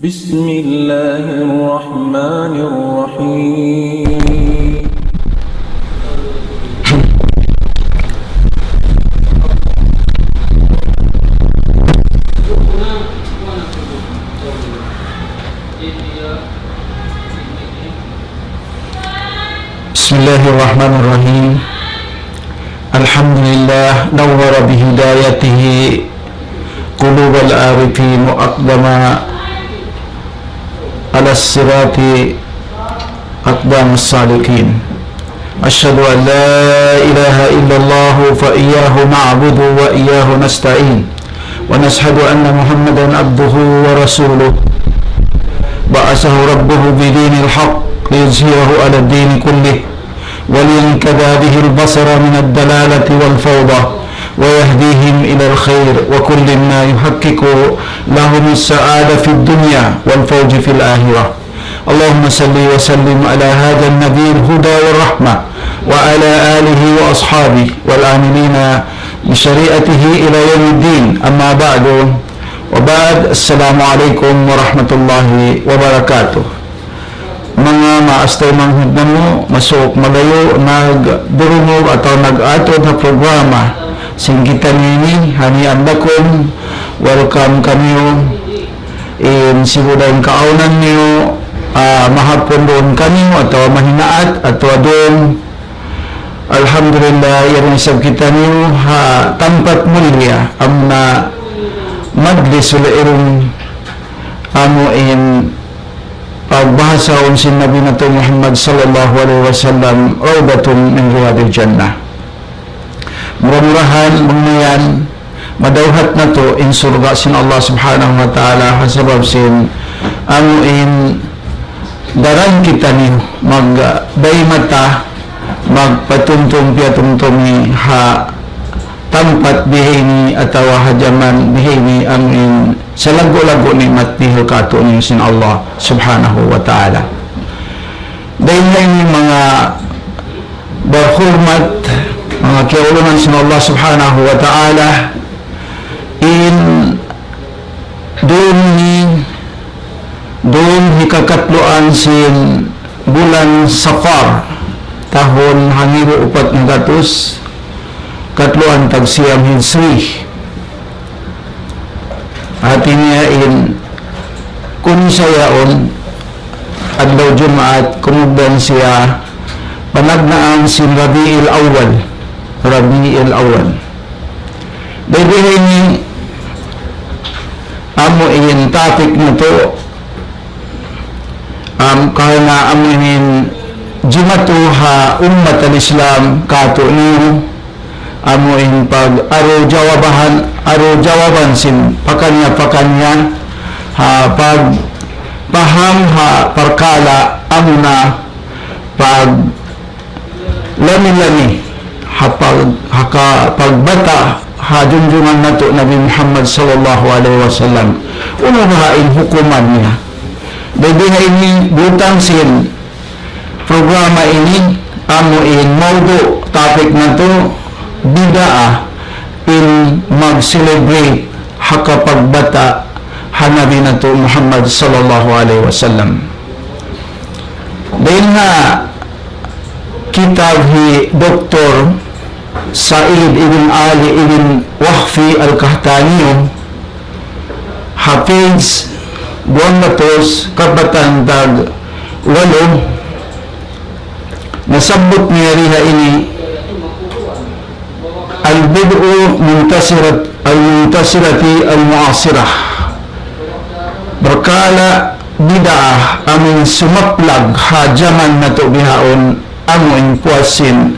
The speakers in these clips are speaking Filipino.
بسم الله الرحمن الرحيم بسم الله الرحمن الرحيم الحمد لله نور بهدايته قلوب العارفين وأقدم على الصراط أقدام الصالحين أشهد أن لا إله إلا الله فإياه نعبد وإياه نستعين ونشهد أن محمدا عبده ورسوله بعثه ربه بدين الحق ليظهره على الدين كله ولينكذا به البصر من الدلالة والفوضى ويهديهم إلى الخير وكل ما يحقق لهم السعادة في الدنيا والفوز في الآخرة. اللهم صل وسلم على هذا النبي الهدى والرحمة وعلى آله وأصحابه والآمنين بشريعته إلى يوم الدين. أما بعد السلام عليكم ورحمة الله وبركاته. Mga maastay manghud mo, masuk malayo, nagdurumog atau nag-atod na programa singgitan nini, hanian dakon, welcome kami in sigurang kaunan niyo, mahapon doon kami atau mahinaat atau doon alhamdulillah yang isab kita niyo tempat mulia amna majlis ulirung amo in pagbahasa unsin Nabi nato Muhammad sallallahu alaihi wasallam rawdatun min riyadil jannah. Murah-murahan mengnayan madawhat na to in surga sin Allah subhanahu wa ta'ala hasabab sin amuin daran kita ni magday mata magpatuntong piatuntong ha tampat bihini atau hajaman bihini amin sa lago-lago ni matihil kato ni sin Allah subhanahu wa ta'ala. Dahil na yung mga berhormat, mga kiulungan sin Allah subhanahu wa ta'ala in doon hikakatloan sin bulan Safar tahun hangiru upat ng gatus katluan tagsiyam hinsri atin niya in kung sayaon adlaw Jumaat kumugdan siya panagnaan sin Rabi'il Awwal dahil ni amo in topic na to kahina amo in jumatu ha ummat al-Islam kato niyo amo in pag aro jawaban sin pakanya ha pag paham ha perkala amuna pag lami ha pagbata ha junjungan nato Nabi Muhammad sallallahu alaihi wasallam unahain hukuman niya dahil ini butang sin programa ini amo in maudu topic na to bid'ah in mag-celebrate hakapagbata hanabi nato Muhammad sallallahu alaihi wasallam. Dahil nga kitab hi Dr. Said ibn Ali ibn Wahfi al-Kahtaniyo Hafiz buwan batos kabatan tag 8 nasabot niya riha ini al-bid'u muntasirati al-mu'asirah berkala bid'ah amin sumaplag hajaman na to bihaon amin puasin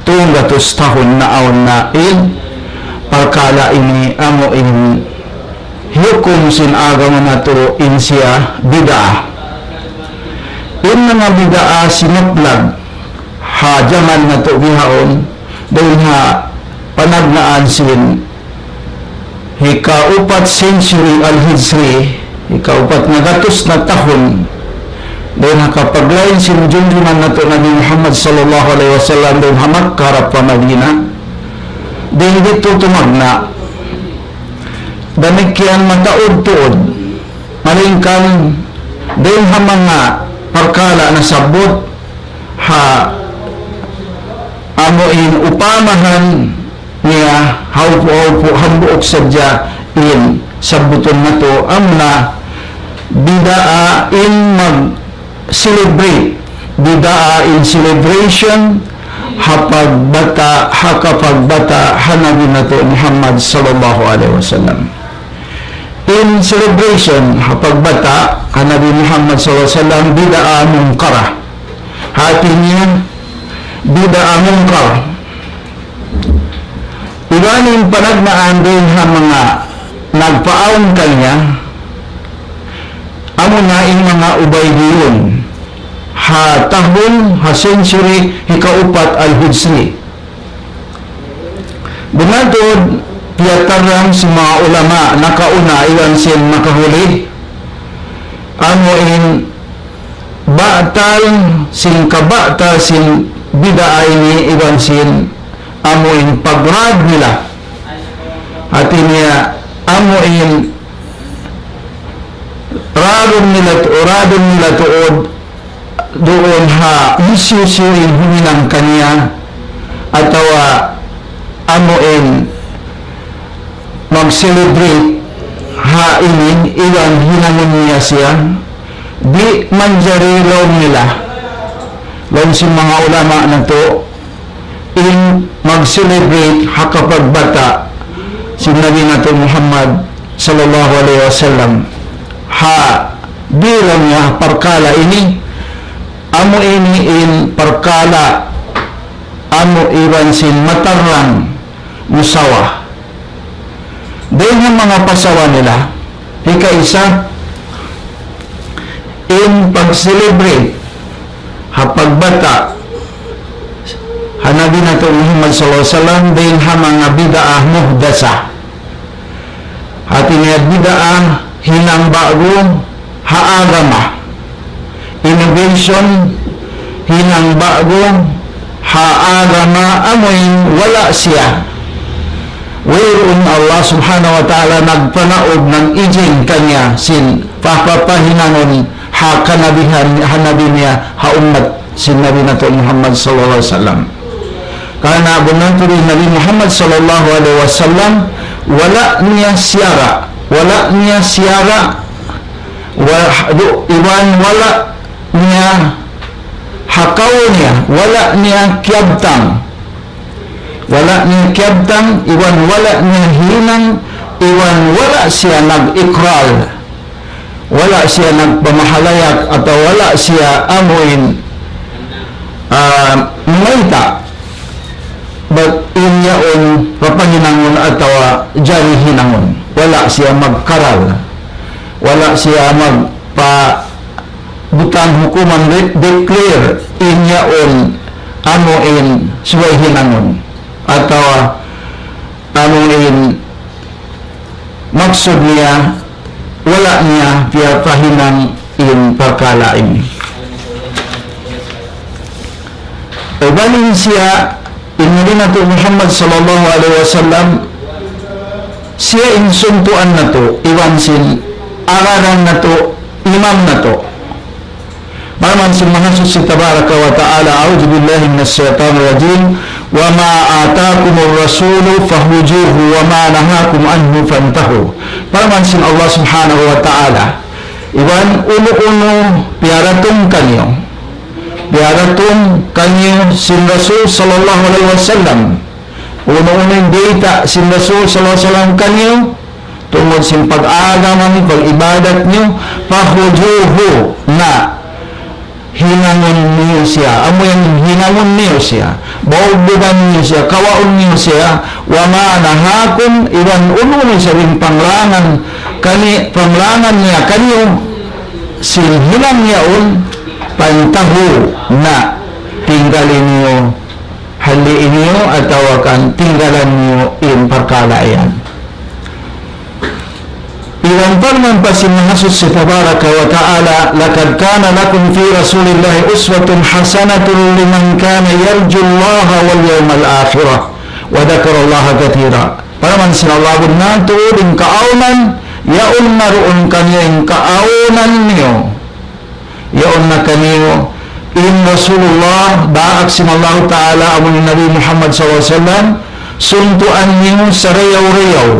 tunggatos tahun na aon na in berkala ini amin hukum sin agama na to in siya bid'ah in mga bid'ah sumaplag hajaman na to bihaon dahil ha panagnaan sin hikaupat century al-Hijri hikaupat na gatos na tahon dahil nakapaglain sin junjunan na to Nabi Muhammad sallallahu alaihi wasallam dahil hamak karap pa Madina dahil dito tumagna Damikyan mataod-tuod malingkan din ha mga parkala na sabot ha amuin upamahan niya haupo hambuok sadya in sabuton na to ang na bidaa in mag-celebrate, bidaa in celebration hakapagbata hanabi na to Muhammad sallallahu alaihi wasallam. In celebration hapagbata hanabi Muhammad sallallahu alaihi wasallam bidaa mungkara, hati niya bidaa mungkar. Ibaning panagmaan din ha mga nagpaawon kanya amo na in mga ubay diyon ha tahon ha century hikaupat al-Hijri. Bunadod piyatarang si mga ulama nakauna iwan sin makahuli amo in batal sin kabata sin bidaay ni iwan sin amo in pagrad nila at niya amo in radon nila tuod doon ha isyusyuin huminang kanya atawa amo in mag-celebrate ha inin iwan hinangon niya siya di manjari law nila law si mga ulama na to in mag-celebrate hakapagbata si Nabi nato Muhammad sallallahu alaihi wasallam ha bilang niya parkala ini amo ini in parkala amo iwan sin matarang musawa din yung mga pasawa nila hikaisa in pag-celebrate hapagbata hanabi nato Muhammad sallallahu alaihi wasallam din ha mga bidaah muhdasa hati niya bidaah hinang bago haagama innovation hinang bago haagama amoy wala siya wherein Allah subhanahu wa ta'ala nagpanaog ng ijin kanya sin papapahinangon ha kanabihan hanabi niya ha ummat sin Nabi nato Muhammad sallallahu alaihi wasallam karena bunanto rin Nabi Muhammad sallallahu alaihi wasallam wala niya siyara iwan wala niya hakaw niya wala niya kiabtang iwan wala niya hinang iwan wala siya nag-ikral wala siya nagpamahalayak atau wala siya amuin maita but inyaon papanginangon atawa jari hinangon wala siya magkaral wala siya butang hukuman declare inyaon amuin suway hinangon atawa amuin maksud niya wala niya piyapahinang in parkala ini o baling siya Inuli na to Muhammad sallallahu alaihi wasallam siya insuntuan na to iwan sin araran na to imam na to Marman sin mahasus si tabaraka wa ta'ala a'udhu billahi minas syaitanir rajim wa ma atakumur rasulu fahujuhu wa ma nahakum anhu fantahu Marman sin Allah subhanahu wa ta'ala iwan uno-uno piaratung kanyo sin Rasul sallallahu alaihi wasallam uno-uno yung data sin Rasul sallallahu alaihi wasallam kanyo tungod sin pag-agama ni pag-ibadat nyo pahujuhu na hinangon niyo siya amo yung hinangon niyo siya baugbugan niyo siya kawaon niyo siya wa ma nahakum iwan uno sa rin panglangan niya kanyo sin hinang niyaon pantahu na tinggalin niyo haliin niyo at tawakan tinggalan niyo in parkalaian iwan parman pa si Mahasus si Tabaraka wa Ta'ala lakad kana lakum fi Rasulillahi uswatun hasanatun liman kana yarju Allah wal yawmal akhirah wa dhakara Allah kathira parman sinalabun na tuuding kaaunan yaon na roon kaniyang kaaunan niyo, yaon na kaniyo in Rasulullah daak sinallahu ta'ala amon Nabi Muhammad SAW suntuan niyo sa rayaw-rayaw,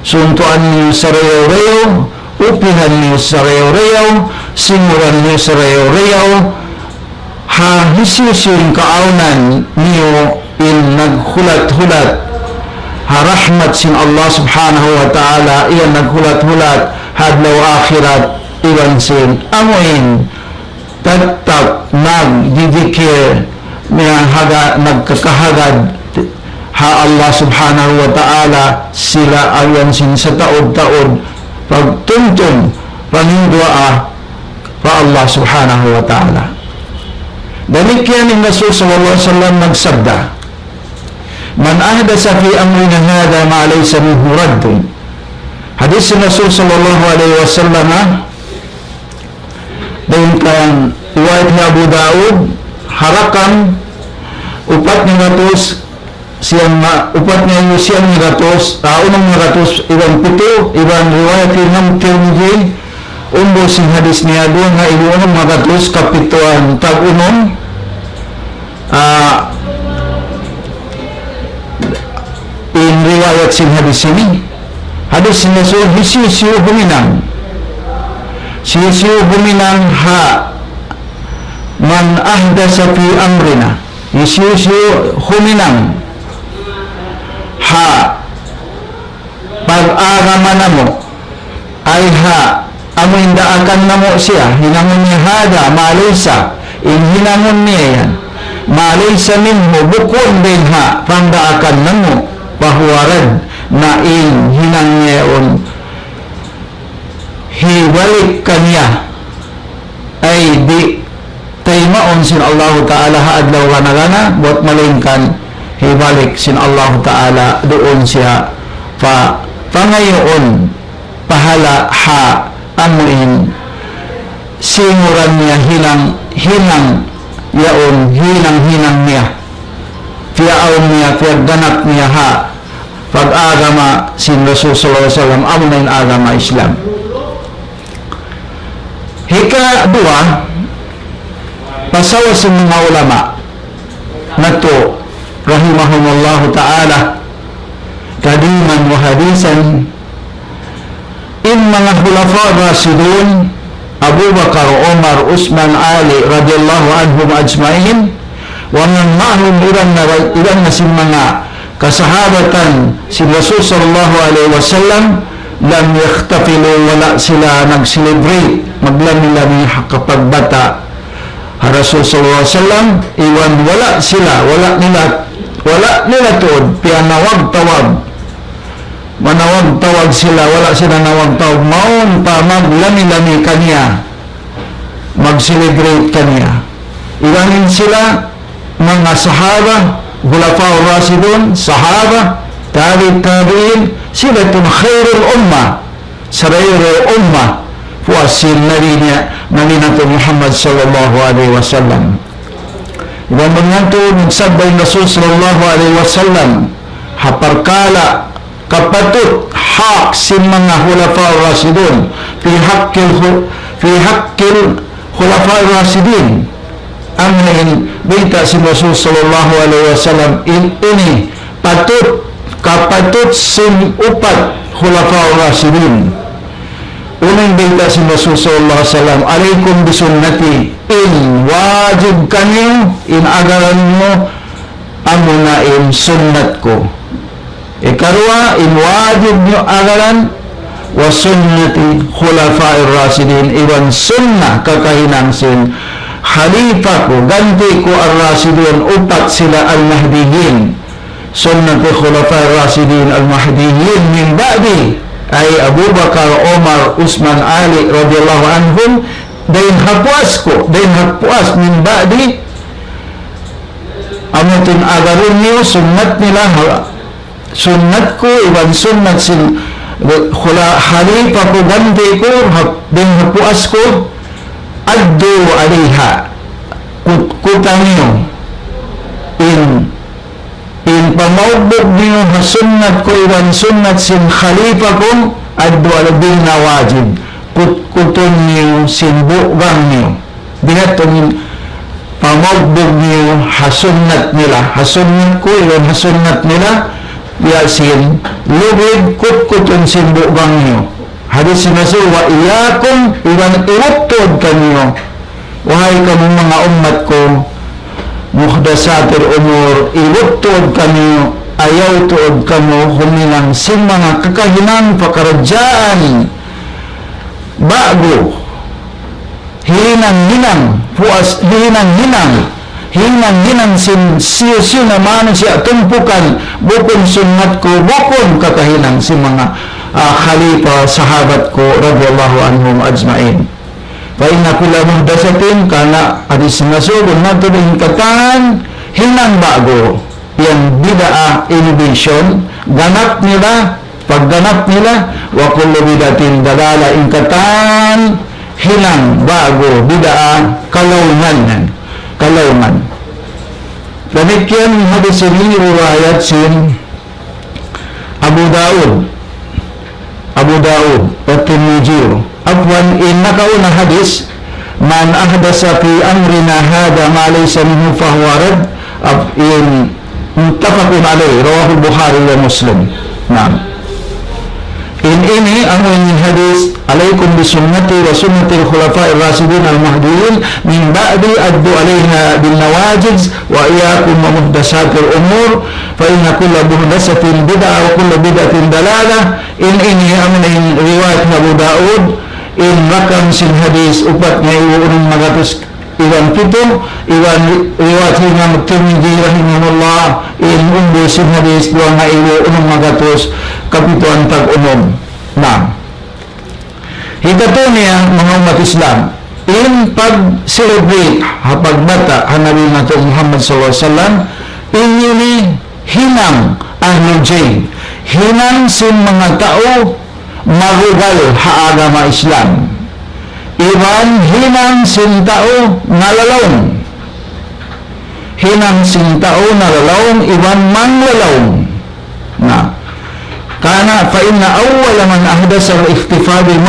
suntuan niyo sa rayaw-rayaw, upihan niyo sa rayaw-rayaw, simuran niyo sa rayaw-rayaw, ha hisyusyong kaaunan niyo in naghulat-hulat, ha rahmat sin Allah subhanahu wa ta'ala iyan naghulat-hulat hadlaw akhirat iwan sin amuin tatap nagdidikir niya haga nagkakahagad ha Allah subhanahu wa ta'ala sila ayan sin sa taod-taod pagtuntong panindua pa Allah subhanahu wa ta'ala. Dalikyan ni Rasul sallallahu alaihi wasallam nagsabda, man ahdasa fi amrina hadha ma laysa minhu raddun. Hadis ni Rasul sallallahu alaihi wasallam dayon kan riwayat ni Abu Daud harakan upat ni ratus siyang upat niya yung siyang ni ratus unang ni ratus ibang pito ibang riwayat ni Imam Tirmidhi umbo sing hadis niya doon nga iluunong mga ratus kapituan tag-unom in riwayat sing hadis ini hadis ni Rasul siyo buminang ha man ahdasa fi amrina siyo huminang ha pag-agaman na mo ay ha amoy daakan na mo siya hinangon niya hada malaysa in hinangon niya yan malaysa minmo bukon din ha pandaakan na mo pahuwarad na in hinang niya on hiwalik kanya ay di taymaon sin Allah Ta'ala haadlaw kanagana buat malingkan hibalik sin Allah Ta'ala doon siya pangayoon pahala ha amuin simuran niya hinang yaon hinang niya fiyaon niya ganap niya ha pag-agama sin Rasul sallallahu alaihi wasallam amunin agama Islam. Hika dua pasawa sa mga ulama nato rahimahumullah ta'ala kadiman wa hadisan in mga khulafa rasidun Abu Bakar, Umar, Uthman, Ali radhiyallahu anhum ajmain wa man ma'hum ilan na sin mga kasahabatan si Rasul sallallahu alaihi wasallam lam yakhtafilu wala sila nag-celebrate maglami-lami kapag bata ha Rasul sallallahu alaihi wasallam iwan wala sila wala nila tuod pianawag-tawag manawag-tawag sila wala sila nawag-tawag maun pa maglami-lami kanya mag-celebrate kanya iwanin sila mga sahaba khulafa rasidun sahaba tabi'in sila itong khairul umma sarayrul umma puasin Nabi nato Muhammad sallallahu alaihi wasallam iwan manyanto nagsabay Rasul sallallahu alaihi wasallam haparkala kapatut hak sin mga khulafa rasidun fi haqqil khulafa rasidin amin bita si Rasul sallallahu alaihi wasallam ini patut kapatut sin upat khulafa rasidin unang bita si Rasul sallallahu alaihi wasallam alaikum bisunnati in wajib kanyo in agaran mo amuna in sunnat ko ikarwa in wajib nyo agaran wa sunnati khulafa'ir rasidin iwan sunnah kakahinang sin khalifa ko ganti ko ar-rasidin upat sila al-mahdiyin sunnati khulafa'ir rasidin al-mahdiyin min ba'di ay Abu Bakar, Umar, Uthman, Ali radhiyallahu anhum dahin hapuas min ba'di amutin agarun niyo sunnat nila sunnat ko iwan sunnat sin khalifa ko ganti ko dahin hapuas ko addu alaiha kutang niyo in pamaubog niyo ha sunnat ko iwan sunnat sin khalifa ko addu al-bin nawajib, kuton niyo sinbugang niyo, binatong pamogbog niyo hasunat nila, hasunat ko yun, hasunat nila, yasin, lubid, kuton sinbugang niyo. Hadis sinaso, wa iyakum, iwan iwutod kanyo, wahai kami mga umat ko, muhdasatir umur, iwutod kanyo, ayaw tuod kamo huminang sin mga kakahinang pakarajaan bago hinang-hinang puas hinang-hinang sin siyo na mano siya tumpukan bukon sunat ko bukon kakahinang sin mga khalifa sahabat ko radhiyallahu anhum ajmain. Fa inna kulla muhdatsatin kana hadis nasubun nato din katan hinang bago yang bid'ah innovation ganap nila pagganap nila wa kullu bid'atin dalala ingkatan hilang bago bid'ah kalaunan demikian hadis ini riwayat sin Abu Daud wa Tirmidzi afwan inna kauna hadis man ahdasa fi amrina hada ma laysa minhu fahuwa rad in muttafaqun alayhi rawahu Bukhari wa Muslim. Naam. Ini ang hadis alaikum bisunnati wa sunnati al-khulafa'ir rasyidin al-mahdiyyin min ba'di addu 'alayha bin nawajiz wa iyyakum wa muhdatsatil umur fa inna kulla muhdatsatin bid'ah wa kullu bid'atin dalalah. Ini ang riwayat Abu Daud in rakam sin hadis upat nga iurang magatus iwan pito iwan riwayat Imam Tirmidzi rahimahullah in umbo sin hadis dua nga iurang magatus kapituan tag-unom. Nah, hikato niya mga umat Islam in pag-celebrate hapagbata hanabi nato Muhammad sallallahu alaihi wasallam ini hinang ahlul jayy hinang sin mga tao marugal ha agama Islam iban hinang sin tao nalalawng hinang sin tao nalalawng iban manglalaong na kana fa inna awwala man ahdasa al-ihtifal bil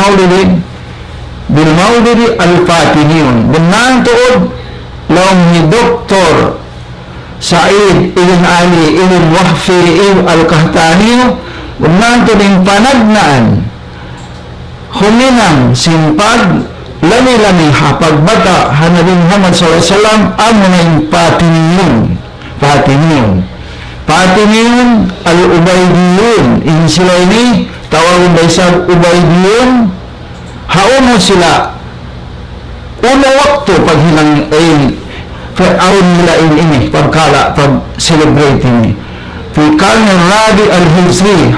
maulidi al-fatimiyun benan tuod laong ni Dr. Said ibn Ali ibn Wahfi al-Qahtani benan tuod panagnaan huminang simpag lami-lami hapagbata hanabi Muhammad sallallahu alaihi wasallam amunain Fatimiyun al-Ubaydiyun in sila ini tawagin ba isang Ubaydiyun hauno sila una waktu paghilang aron nila ini pagkala pag-celebrate ini fi karni rabi al-Hijri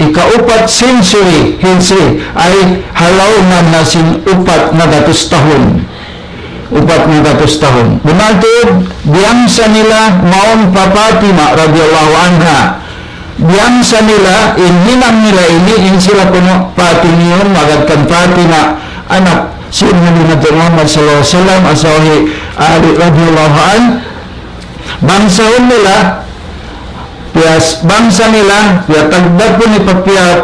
ikaupat century Hijri ay halaw na sin upat na datus tahun bunatod biyangsa nila maon pa Fatima radhiyallahu anha biyangsa nila hinang nila ini in sila kuno Fatimiyun magadkan Fatima anak si Nabi Muhammad sallallahu alaihi wasallam asawi Ali radhiyallahu an bangsaon nila bangsa nila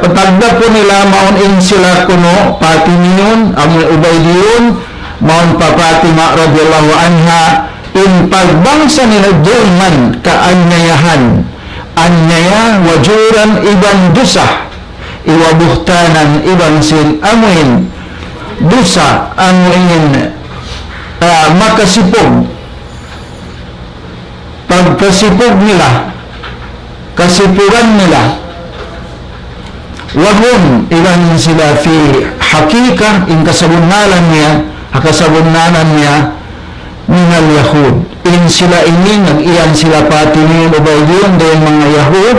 patagda po nila maon in sila kuno Fatimiyun ang Ubaydiyun maun pa Fatima radhiyallahu anha in pagbangsa nila man kaanyayahan anyaya wajuran iban dusah iwabuhtanan iban sin amuin dusa amuin makasipog pagkasipog nila kasipugan nila wahum iban sila fi hakika in kasabunanan niya minal Yahud in sila ini nag-iyan sila Fatimiyun Ubaydiyun dahil mga Yahud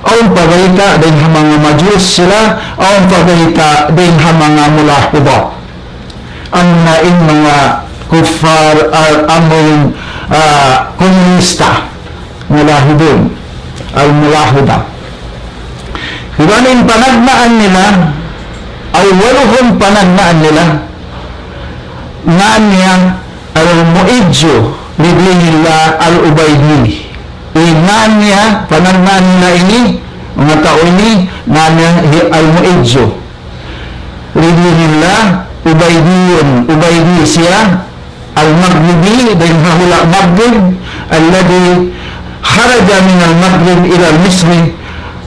ang pagayta dahil mga Majus sila ang pagayta dahil mga Mulahida ang naing mga kuffar among komunista Mulahidun al-Mulahida ibanin panagnaan nila ay waluhong panagnaan nila nanya al-Mu'idjo lidinillah al-Ubaydi nanya panagnaan nila ini mga tao ini nanya al-Mu'idjo lidinillah, Ubaydi siya, al-Maghribi, dahil hahula Maghrib, alladhi kharaja min al-Maghrib ila al-Misri,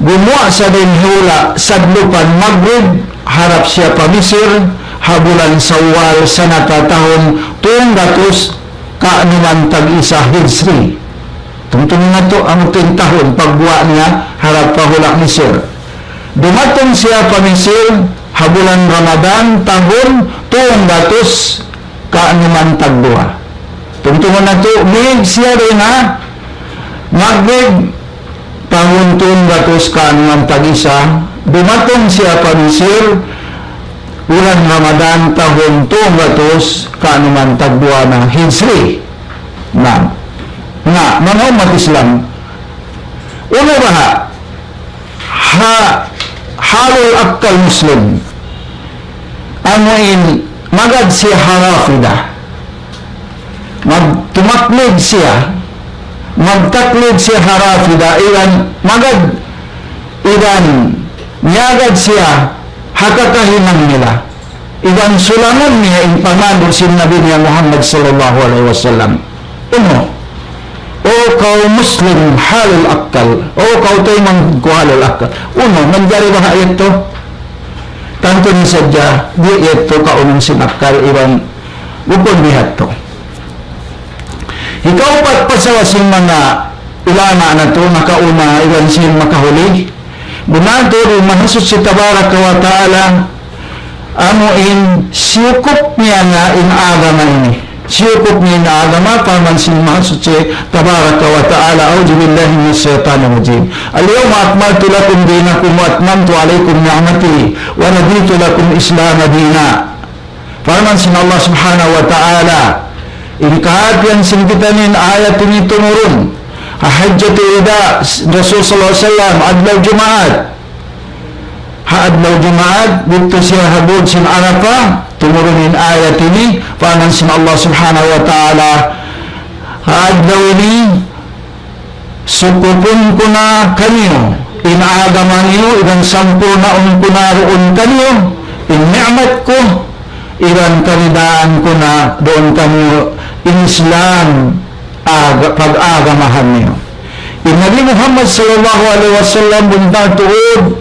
gumawa sa dahil hula sadlupan Maghrib, harap siya pa Misir, habulan Sawal, sanata tahon, tuong gatos, kaanuman tag-isa Hijri. Tungtong na to ang tahon, pagbuwa niya, harap pa hula Misir. Dumatong siya pa Misir, habulan Ramadan, tahon, tuong gatos, kaanuman tagbuha. Tungtungan na to, may siya rin ha, Maghrib, tahon, tuong gatos, kaanuman tag-isa. Dumatong siya pa Misir, bulan Ramadan, tahon, tuong gatos, kaanuman tagbuha na Hijri. Mga umat Islam, una ba halul akal Muslim, anuin magad siya harafida, magtumaklid siya, magtaklid siya harafida, ilan niyagad siya hakakahinang nila, ilan sulangan niya in pamando sin Nabi niya Muhammad sallallahu alaihi wasallam. O kau Muslim halul akal, o kau tayo halul akal. Nangyari ba ayat to? Tanto ni sadya, di ito kaunang sinakal, iwan upon bihat to. Ikaw patpasawasin mga ulama na to, nakauna, iwan sin makahuli. Bunato, mahasot si Tabaraka wa Ta'ala, amuin, siyukop niya nga inagama ini. Siyukop niya inagama, paman sin mahasot si Tabaraka wa Ta'ala, auzubillahi minash shaitanir rajim. Al-yawma akmaltu lakum dinakum wa atmamtu alaykum ni'mati wa raditu lakum Islam dina. Paman sin Allah subhanahu wa ta'ala, ikahatian sin kita nin ayat ini tumurun. Hajjatul ida, Rasul sallallahu alaihi wasallam, adlaw Jumaat. Adlaw Jumaat, dito siya habod sin Arafah, tumurunin ayat ini, paman sin Allah subhanahu wa ta'ala, adlaw ini, sukupun ko na kanyo, inaagaman niyo, ibang sampo na kunaraon kanyo, in-ni'mat ko, ibang karidaan ko na doon kanyo, in Islam, pag-agamahan niyo. In Nabi Muhammad sallallahu alaihi wasallam, buntang tuod,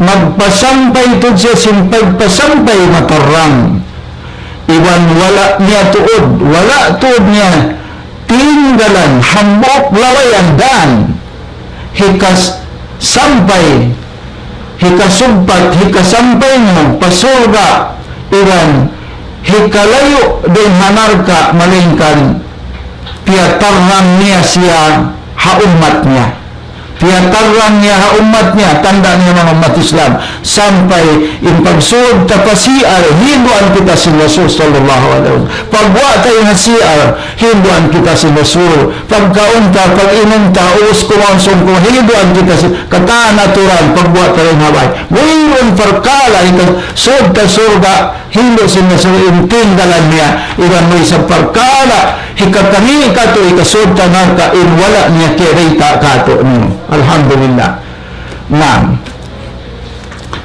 magpasampay ito siya sin pagpasampay matarang. Iwan wala niya tuod, wala tuod niya, tinggalan, hambok, lawayan, dan, hikas sampay, hikasumpat, hikasampay mo, pasurga, iwan, hikalayo, din hanarka, malingkan, piyatarang niya siya, haumat niya. Piyatarang niya, haumat niya, tanda niya mga umat Islam, sampai in pagsuod tapasiar, hinduan kita si Rasul sallallahu alaihi wasallam. Pagwa tayo na siar, hinduan kita si Rasul. Pagkaunta, pag-inunta, uus kumonsum ko, hinduan kita si katanaturan, pagwa tayo na haway. Mayroon perkala, sud ta surga, hindu si Rasul, intindalan niya, iwan mo isang perkala, hikatani ka to, ikasud ta naka, in wala niya kirita ka to. Alhamdulillah.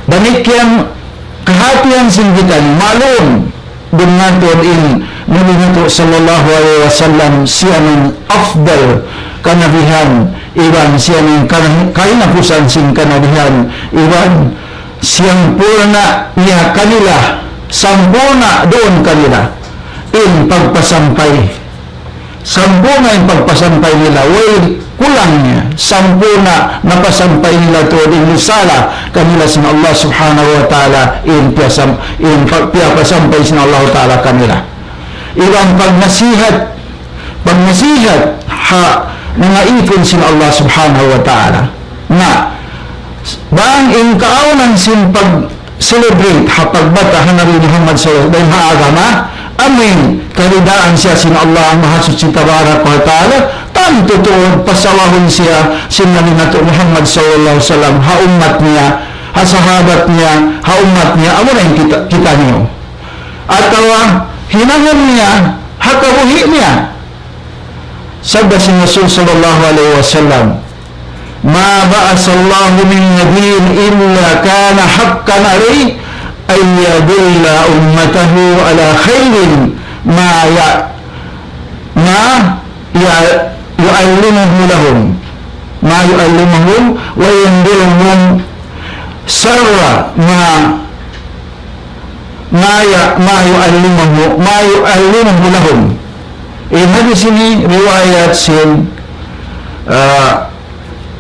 Demikian kehatian singgitan malum dengan in Nabi sallallahu alaihi wasallam siang afdal kanabihan iwan siang kainapusan sing kanabihan iwan siang purna niya kanila sambuna doon kanila in pagpasampay sambuna in pagpasampay nila way kulangnya sampurna napasampay nila to in misala kanila sin Allah subhanahu wa ta'ala in pasampay sin Allah ta'ala kanila ilang pagnasihat mga ipon sin Allah subhanahu wa ta'ala na bang in kaunan sin pag celebrate pagbata Nabi Muhammad sallallahu alaihi wasallam agama amin karidaan siya sin Allah ang mahasud si Tabaraka wa ta'ala tanto tuod pasawahon siya sin Nabi Muhammad sallallahu alaihi wasallam haumat niya hasahabat niya haumat niya amo na kita niyo atau hinangan niya hakabuhi niya sabda si Rasul sallallahu alaihi wasallam ma ba'asallahu min nabiyyin illa kana haqqan alayhi ay yadulla ummatahu ala khairin ma yu'allimuhu lahum wa yundiruhum sarra ma yu'allimuhu lahum. Hadis ini riwayat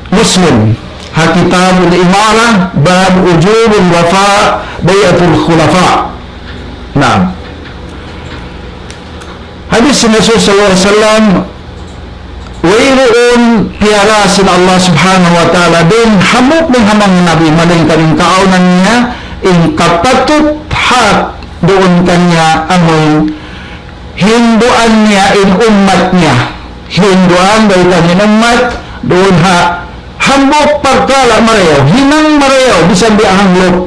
Muslim, Kitabul Imarah, bab ujubul wafa bayatul khulafa. Nah, hadis Rasul sallallahu alaihi wasallam wairuun piara sin Allah subhanahu wa ta'ala din hamuk ng hamang nabi maling kaming kaunan niya in kapatut hat doon kanya amoy hinduan niya in umat niya, hinduan daw kanya umat doon hambok pagkala marayaw, hinang marayaw, bisan di hanglok.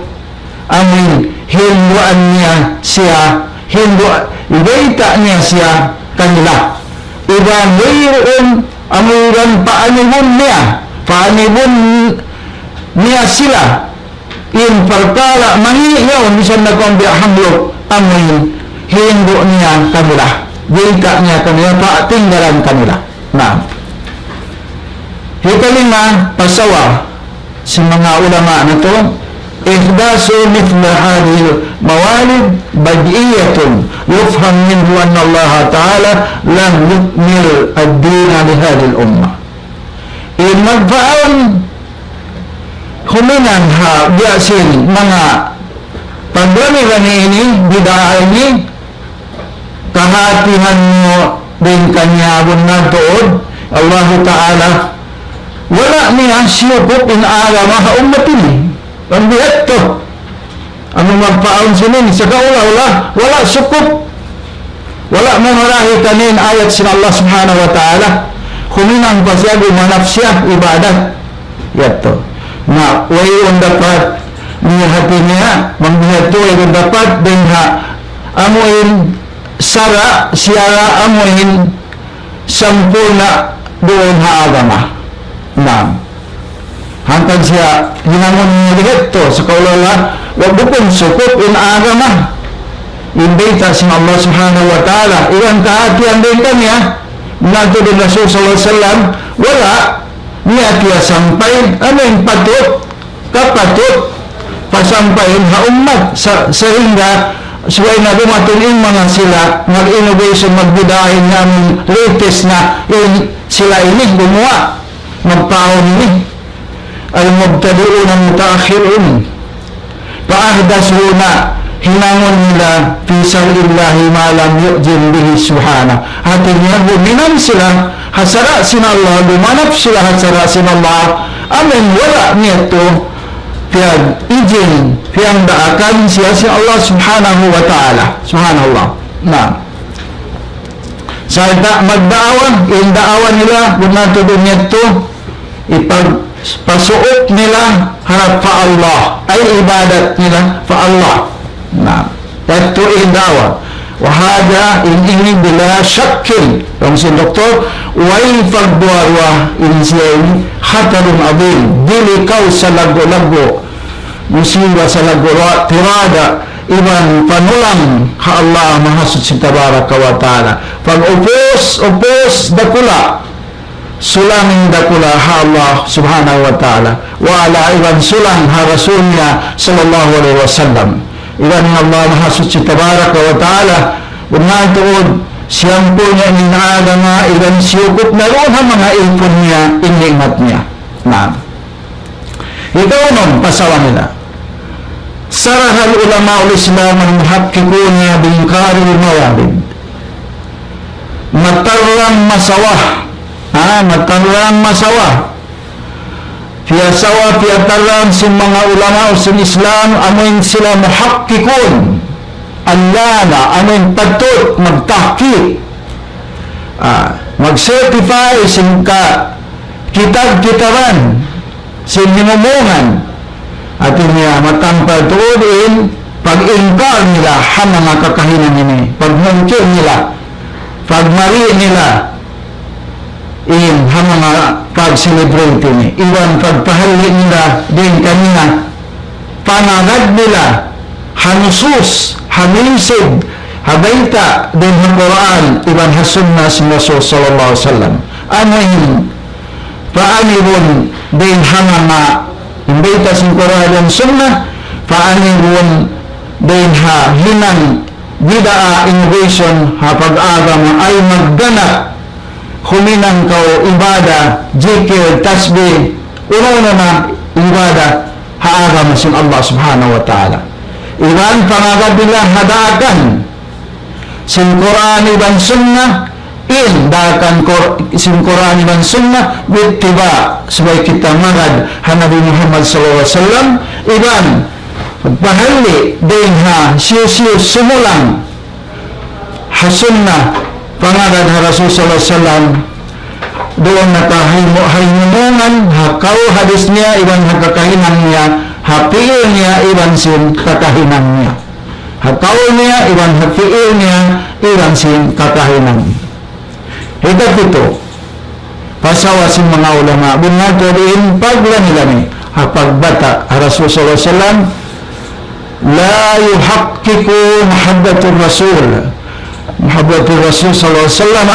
Amin, hinduan niya siya, ibaita niya siya kanila. Iban mayroon, amuran paanibon niya sila. In pagkala, mangiyaw, bisan na kong di hanglok. Amin, hindu niya kanila. Ibaita niya kanila, paatinggalan kanila. Nah, hikalima, pasawa si mga ulama na ito, ihdasu mithla hadhihi mawalid bad'iyatun yufham minhu anna Allah ta'ala lam yukmil ad-dina li hadhihi al-umma. Magpaon huminan biasin mga paglamigani ini, bidaa ini, kahatihan mo din kanya na tuod Allah Ta'ala wala niya siyukop in agama ha ummatin. Ang bihat to. Ang magpaon sinin sa kaula, wala sukop. Wala manarahi kanin ayat sin Allah subhanahu wa ta'ala. Kuminang pasya gumanap siya ibadat. Yato. Na wayon dapat niya hati niya, magbihat to wayon dapat din amuin sara siya amuin sampurna doon agama. Nah, hanggang siya hinangon niya dito sa kaulala, wag bukong sukop in agama. Imbita si Allah subhanahu wa ta'ala, iwan kahatian din kanya, nato din Rasul sallallahu alaihi wasallam, wala niya tiya sampay, yung kapatut, pasampayin umat, sehingga suway na dumatunin mga sila, mag-innovation, magbudahin ng latest na sila ini gumawa. Magpaon ni al-mubtadi'un al-mutaakhirun paahdasuna hinangon nila fi sabilillahi ma lam yu'jin bihi subhana. Hatinya buminan sila hasara sin Allah, bumanap sila hasara sin Allah. Amin, wala nito piyag ijin piyang daakan siya si Allah subhanahu wa ta'ala. Subhanallah. Nah, sa magdaawan, yung daawan nila bunato din nito ipagpasuot nila harap pa Allah, ay ibadat nila pa Allah. Nah, ito yung dawa. Wahada ini bila syakin. Yung si doktor, way pagbuarwa in siya hatarun abin. Dili kau sa lago-lago. Musiba sa lago-lago. Tirada. Iban panulang ha Allah mahasud si tabaraka wa ta'ala. Pag upos dakula. Sulangin dakula ha Allah subhanahu wa ta'ala. Wa ala iban sulang ha Rasulnya sallallahu alaihi wasallam. Iban Allah mahasud si tabaraka wa ta'ala. Unatuod siyang po niya inaaga nga iban siyukot na roon ha mga ipon niya inimat niya. Nah, ikaw nung pasawa nila. Sarahal ulama ul-Islam al-muhakkikuna bingkari mawalid. Matarang masawa. Matarang masawa. Piyasawa, piyatarang si mga ulama ul-Islam amin sila muhakkikun. Allana, amin patut magtahki. Mag-certify sin kitab-kitaban sin hinumungan at niya matampal tuodin pag-ingkar nila ha mga kakahinan ini, pag-mungkir nila, pag-mari nila ha mga pag-celebrate ini, iwan pagpahali nila din kanina panagad nila hanusus, hamisig, habaita din ang Quran iban hasunna si Rasul sallallahu alaihi wasallam. Anahin paanibon din hangama imbaita sin Quran dan sunnah paanibon din ha hinang bidaa innovation ha pag-agam ay magganap huminang kau ibada zikir tasbih una na ibada haagam sin Allah subhanahu wa ta'ala iban pangagabilah hadaakan sin Quran dan sunnah dakan sin Quran dan sunnah bittiba supaya kita magad Nabi Muhammad sallallahu alaihi wasallam iban bahali din ha siyo sumulang ha sunnah pangagad ha Rasul sallallahu alaihi wasallam doon nakahimungan hakaw hadis niya iban kakahinan niya hapiil niya iban sin kakahinan niya hakaw niya iban hapiil niya iban sin kakahinan. Higit ito pasawa sin mga ulama bungato rin paglani-lani pagbata Rasul sallallahu alaihi wasallam la yuhaqqiqu mahabbatur Rasul sallallahu alaihi wasallam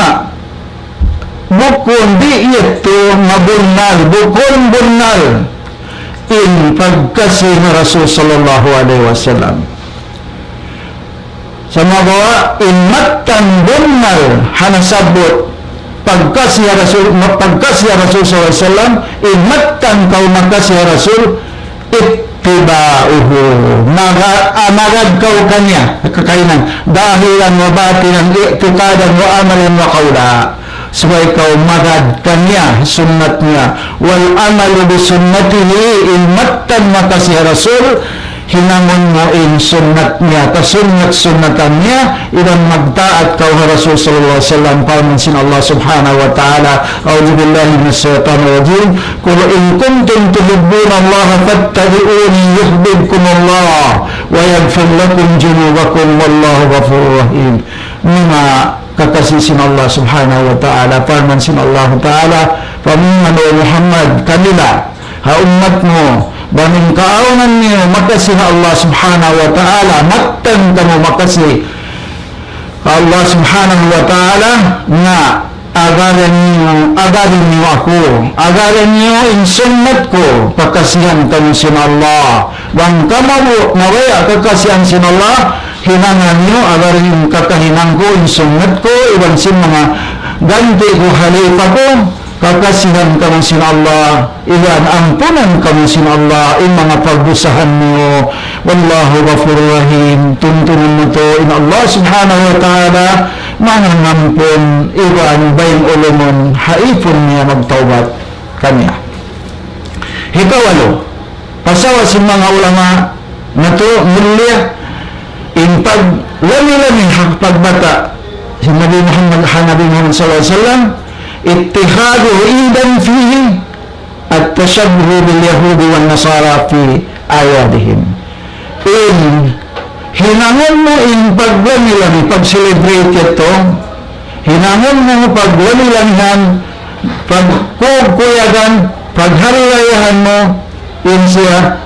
bukun di ito mabunal bukun bunal in pagkasih Rasul sallallahu alaihi wasallam sa magawa in matan bunal hanasabot pagkasih Rasul sallallahu alaihi wasallam in matan kau makasih Rasul ittiba'uhu magad kau kanya kakainan dahilan wa batinan i'tiqadan wa amalan wa qawla supaya kau magad kanya sunnatnya wal amalu bi sunnatihi in matan makasih Rasul hinangon mo in sunnatnya kasunat-sunnatannya idan magtaat kau Rasul sallallahu alaihi wasallam paman sin Allah subhanahu wa ta'ala a'udzu billahi minash shaitanir rajim qul in kuntum tuhibbuna Allah fattabi'uni yuhibbukum Allah wa yaghfir lakum dhunubakum wallahu ghafurur rahim mima kakasih sin Allah subhanahu wa ta'ala paman sin Allah ta'ala paman Muhammad kanila ha ummat mo baning kaaunan niyo makasih Allah subhanahu wa ta'ala matan kamu makasih Allah subhanahu wa ta'ala nga agaran niyo ako agaran niyo in sunnat ko kakasihan kamu sin Allah bang kamabu nawaya kakasihan sin Allah hinangan niyo agaran yung kakahinang ko in sunnat ko iban sin mga ganti ko halifa ko kakasihan kamu sin Allah iyan ampunan kamu sin Allah in mga pagbusahan mo wallahu ghafurur rahim tuntunin mo to in Allah subhanahu wa ta'ala manangampun iyan bayin ulumon haipon niya magtaubat kanya. Hikawalo pasawa sin mga ulama na to mulia in paglami-lami pagbata si Nabi Muhammad sallallahu alaihi wasallam ittihadu idan fihi at-tashabbuh bil yahudi wan nasara fi ayadihim in hinangon mo in paglamilami pag-celebrate ito hinangon mo paglamilamihan pagkukuyagan pagharilayahan mo in siya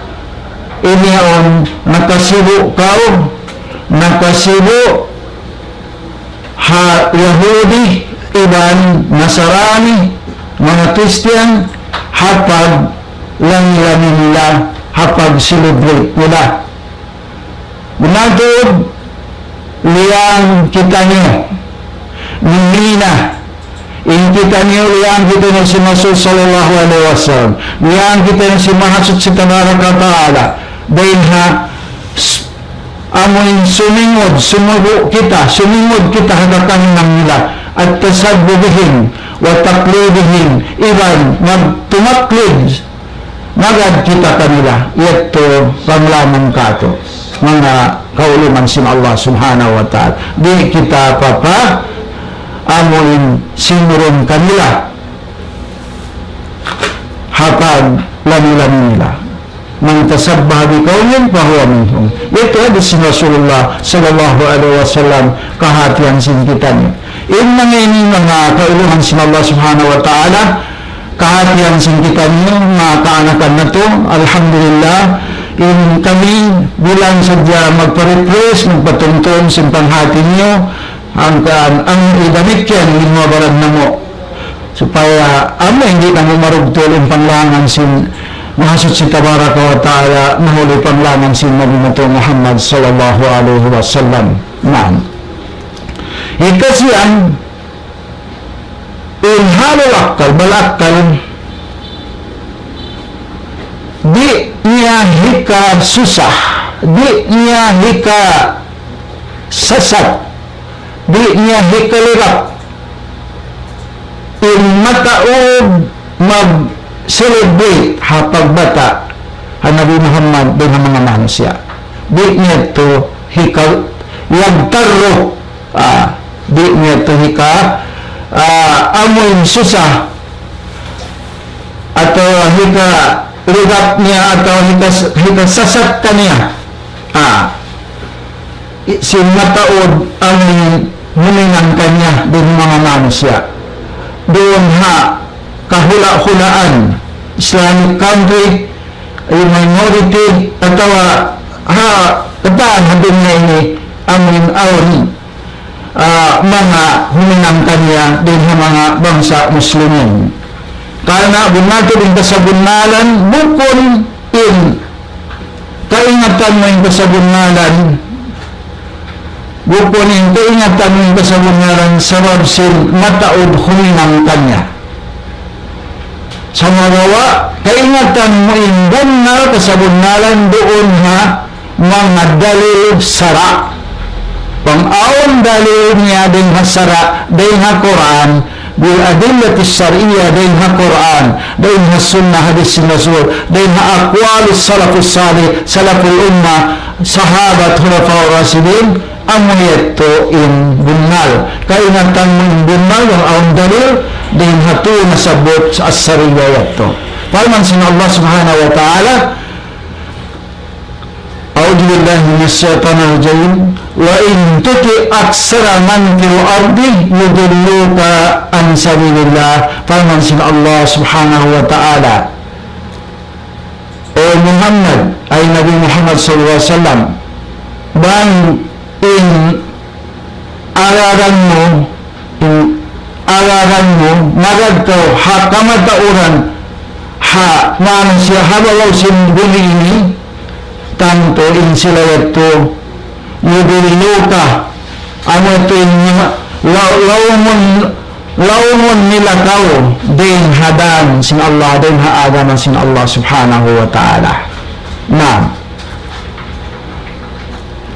iniyaon nakasibo ha Yahudi iban Nasarani mga Christian hapag lang-lamin nila hapag celebrate nila bunagod liyang kita niyo nilina in kita niyo liyang kita niyo si Rasul sallallahu alaihi wasallam liyang kita niyo si Mahasud si Tabaraka Ta'ala dahil ha amoy sumingod kita hagatan ng nila at tasabbubihin wa taklidihim iban magtumaklid magad kita kanila ito panglaman kato mga kauluman sin Allah subhanahu wa ta'ala di kita amoy sinuron kanila hapag lami-lami nila man tasabbah bi qaumin fa huwa minhum ito hadis Rasulullah sallallahu alaihi wasallam kahatian sin kita ni ini mga kauluhan sin Allah subhanahu wa ta'ala kahatian sin kita ni mga kaanakan na to alhamdulillah in kami bilang sadya magpa-refresh, magpatuntun sa panghati niyo ang idamit yan ng mga barag na mo supaya hindi na mo marugtol ang panglangan sin mahasot si Tabaraka wa Ta'ala mahuli panglangan sin Nabi Muhammad sallallahu alaihi wasallam. Na'am. Ikasiyan in halal akal balakal di niya hika susah, di niya hika sasat, di niya hika lirap in mataod mag-celebrate hapagbata ang Nabi Muhammad din ang mga manusia. Di niya to hika yagtarro, di niya to hika amoy susah atau hika lirap niya atau hika sasat kaniya sinmataod ang huminang kanya din mga manusia. Doon kahula-hulaan Islamic country ay minority atau kataan din na ini amin awri mga huminang kanya din mga bangsa Muslimin. Karena bunato din kasabunalan bukon in kaingatan mo yung kasabunalan bukon in kaingatan mo yung kasabunalan sabab sin mataod huminang kanya sa magawa kaingatan mo yung bunal kasabunalan doon mga dalil sara pang-aon dalil niya din sara din Quran bil adillati syar'iyyah din Quran din sunnah hadis rasul din aqwalus salafus salih salaful ummah sahabat khulafaur rasyidin amoyto in bunal kaingatan mo in bunal yung aon dalil din hatu nasabot sa as-sariyah to palman sin Allah subhanahu wa ta'ala a'udzu billahi minasyaitonir rajim wa in tuti aksara man fil ardi yudilluka an sabilillah farman sin Allah subhanahu wa ta'ala o Muhammad ay Nabi Muhammad sallallahu alaihi wasallam bang in araran mo nagadto kamatauran manusia habalaw sin bumi tanto in sila ito yudilluka ano ito laumon nilakaw din hadan sin Allah din haagaman sin Allah subhanahu wa ta'ala na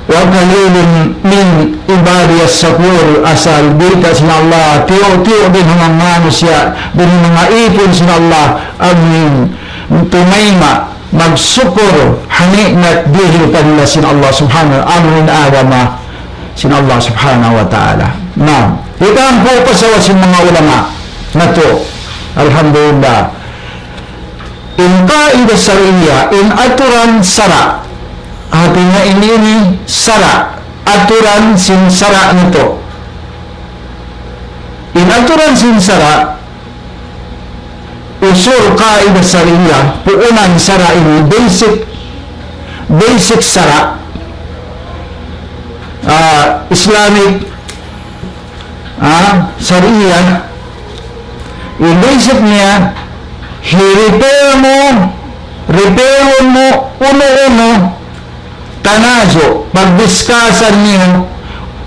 wa kalilin min ibadiyas sakur asal bita sin Allah tiyo din mga manusia din mga ipon sin Allah amin tumayma magsukur hani nat dihil kanila sin Allah subhanahu wa ta'ala agama sin Allah subhanahu wa ta'ala na ikan po pasawa sin mga ulama na to alhamdulillah in qaida syariah in aturan sara artinya ini sara aturan sin sara nito in aturan sin sara usul qaida syariah puunan sara ini basic sara Islamic syariah yung basic niya repair mo uno tanazo pagdiskasan niyo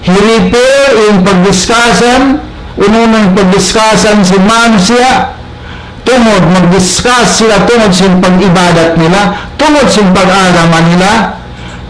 repair yung pagdiskasan ununong pagdiskasan si manusia tungod mag-discuss sila tungod sa pag-ibadat nila tungod sa pag-agaman nila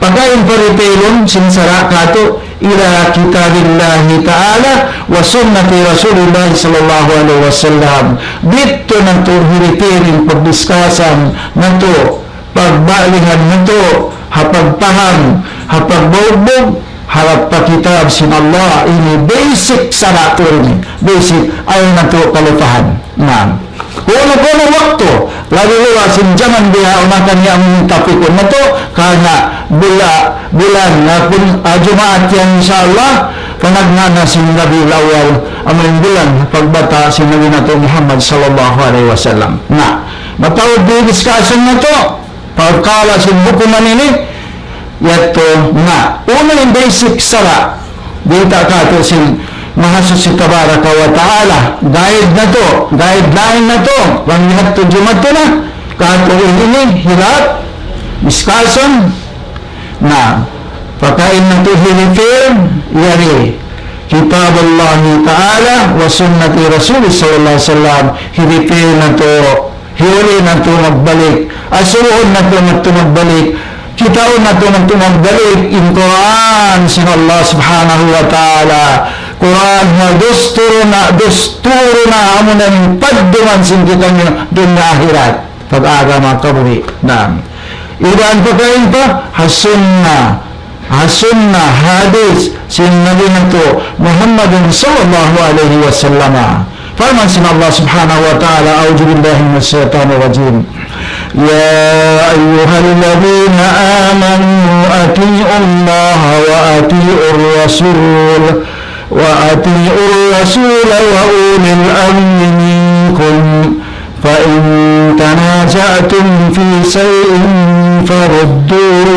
pagkain paripelon sinsara kato ila kitabillahi ta'ala wa sunnati rasulillah sallallahu alaihi wasallam dito nanto hiripirin pagdiskasan nanto pagbalingan nanto hapagpaham hapagbogbog harap pakitab sin Allah ini basic sarato rin basic ay nanto kalupahan na kuno waktu lagi sin zaman dia unakan yang tapikon na to karena bulan na pun Jumaat yang insyaallah panagnana sin Rabiul Awwal among bulan pagbata sin Nabi nato Muhammad sallallahu alaihi wasallam na matawid di discussion na to Pagkala sin hukuman ini, yato nga. Una yung basic sara. Dita ka to sin mahasud si Tabaraka wa Ta'ala. Guideline na to. Pangyahat to jumat to na. Kato ini, hirap, discussion, na pagkain na to hinifir, yari. Kitab Allah Ta'ala wa sunnati Rasul sallallahu alaihi wasallam, hinifir na to, hiuli na to magbalik, asuon na to magbalik, kitaon na to magbalik, in Quran sin Allah subhanahu wa ta'ala, Quran na dusturo na amo na pagduman sin kita nyo dunya akhirat pag-aga mga kabuhi na ilan pagkain pa hasunna hadis sin nabi na to Muhammadin sallallahu alaihi wasallam. Firman sin Allah subhanahu wa ta'ala, a'udzu billahi minash shaitanir rajim. Ya ayyuhalladzina amanu atii'u Allah wa atii'ur rasul wa ulil amri minkum fa in tanaza'tum fi shay'in farudduhu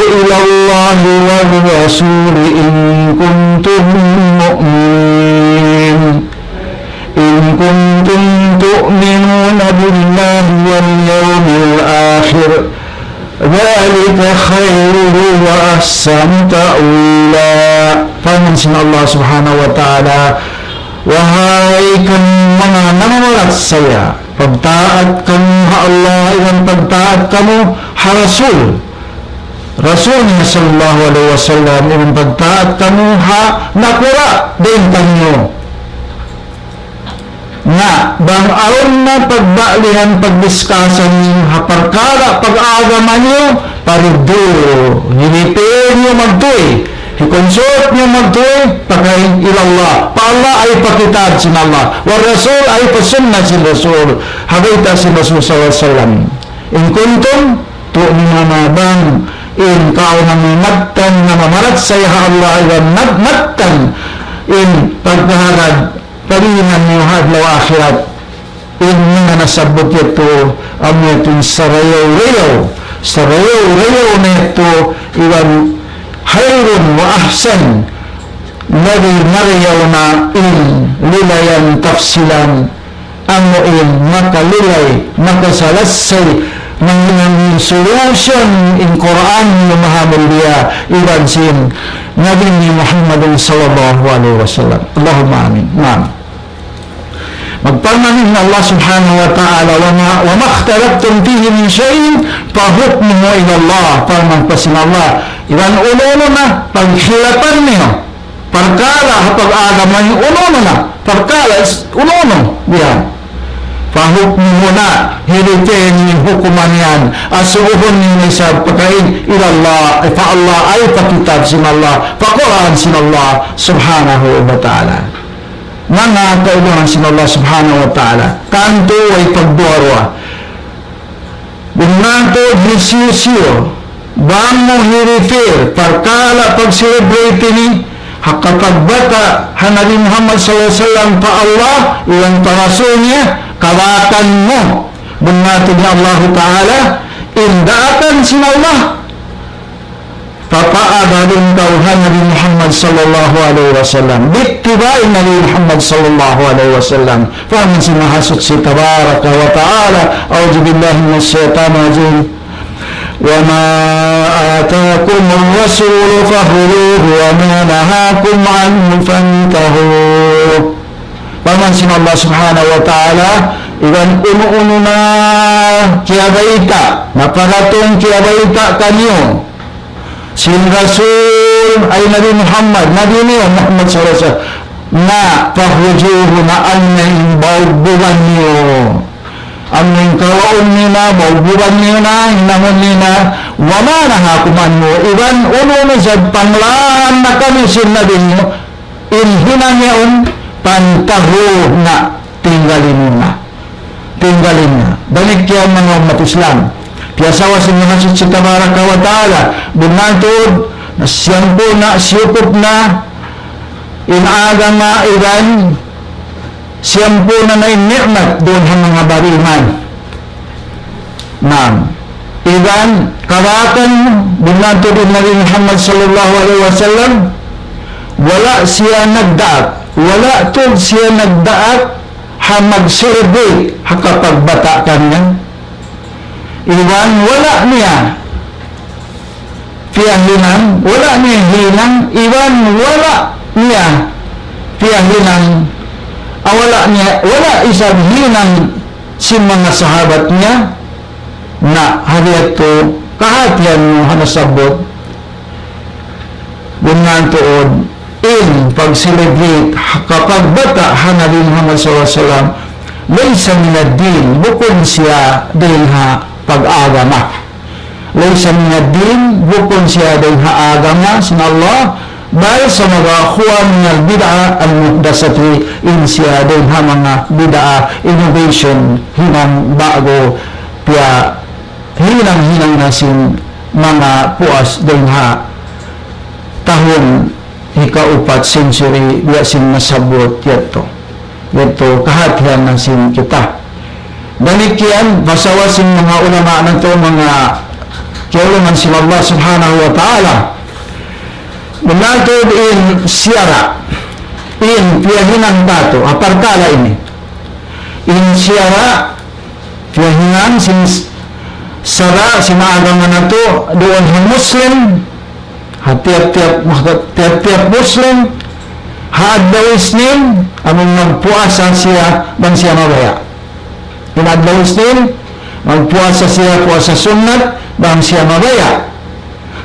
ila Allah wal rasul in kuntum tu'minuna billahi wal yawmil akhir dhalika khairu wa ahsanu ta'wila. Pansin Allah subhanahu wa ta'ala, wahai kang mga nanawalat saya, pagtaat kamu ha Allah, iwan pagtaat kamu ha Rasul niya sallallahu alaihi wasallam, iwan pagtaat kamu ha nakura din kanyo nga bang aron na pagbalihan pagdiskasan ha parkara pag-agaman nyo parudo hinipin nyo magtuy hikonsult nyo magtuy pagkain ilallah pa Allah ay pakitab sin Allah wa Rasul ay pasunna sin Rasul habita sin Rasul sallallahu alaihi wasallam in kuntum tu'minuna bang in kaunang nagtan na mamarat sa Allah ay nagtan in pagkaharad parihan niyo hadlaw akhirat in mga nasabot ito ang itong sarayaw-rayaw na ito iwan hayrun wa ahsan nariyaw na in lilayan tafsilan ang in makalilay makasalasay ng solution in Quran yung mahamil dia iwan sin Nabi Muhammad sallallahu alaihi wasallam. Allahumma amin. Magpanamin na Allah subhanahu wa ta'ala wa makhtalaftum fihi min shay'in fa hukmuhu ila Allah. Pagmagpasin Allah iwan uno na paghilapan niyo pagkala pag-agaman yung uno na pagkala uno diyan fa hukmuhu na hilitin yung hukuman yan asuhon niyo sa pagkain ila Allah fa Allah ay pakitab sin Allah fa Quran sin Allah subhanahu wa ta'ala. Mga kaulangan sin Allah subhanahu wa ta'ala kanto ay pagduarwa bunanto disisiyo bang mo hirifir pagkala pag-celebrate ni hakapagbata Nabi Muhammad sallallahu alaihi wasallam pa Allah ilang paraso niya kawatan mo bunanto ni Allah ta'ala indatan sin Allah papaadalin tauhan Nabi Muhammad sallallahu alaihi wasallam bittibain Nabi Muhammad sallallahu alaihi wasallam faman sinahasut si Tabaraka wa ta'ala a'udzu billahi minash shaitanir rajim wa ma ataakum ar-rasul fakhudhuhu wa ma nahakum anhu fantahu. Faman sin Allah subhanahu wa ta'ala iwan uno na kiyabaita naparatong kiyabaita kanyo sin Rasul ay Nabi Muhammad Muhammad sallallahu alaihi wasallam na pahujuhu na aming baubugan niyo aming kawaon niyo na baubugan niyo na hinamon niyo na wama nahakuman mo iban uno sa panglaan na kami sin Nabi niyo inhinang yaon pantaho na tinggalin na balik yan mga umat Islam piyasawa sa mga si Tabaraka wa ta'ala bunantod na siyang po na siyupot na inaga nga iran siyang po na ni'mat doon ang mga bariman. Naam. Iban, karatan binato din Nabi Muhammad sallallahu alaihi wasallam, wala siya nagdaat, wala to siya nagdaat ha mag-celebrate ha kapag bata kanya. Iban, wala niya piyahinang, wala niya hinang, iban, wala niya piyahinang, wala isang hinang si mga sahabat niya na hariat to kahatian mo hanasabot bungan tuod in pag-celebrate kapag bata Nabi Muhammad SAW laysa minad-din bukod siya dahil ha pag-agama, laysa minad-din bukod siya dahil ha agama sin Allah dahil sa mga kuha ng bid'a al-muhdasati in siya dahil ha mga bid'a innovation hinang bago piya hinang nasin mga puas dahil ha tahon ika-4 century biyasin nasabot yato kahatihan nasin kita. Danikian basawasin mga ulama na to mga kiuluman sila Allah subhanahu wa ta'ala menatod in siyara in piyahinang tato aparkala ini in siyara piyahinang sin sara sinaagang na to doon ang Muslim tiap-tiap Muslim haadlaw isnin among magpuasa siya bang siya mabaya pinadlaw isnin magpuasa siya puasa sunnat bang siya mabaya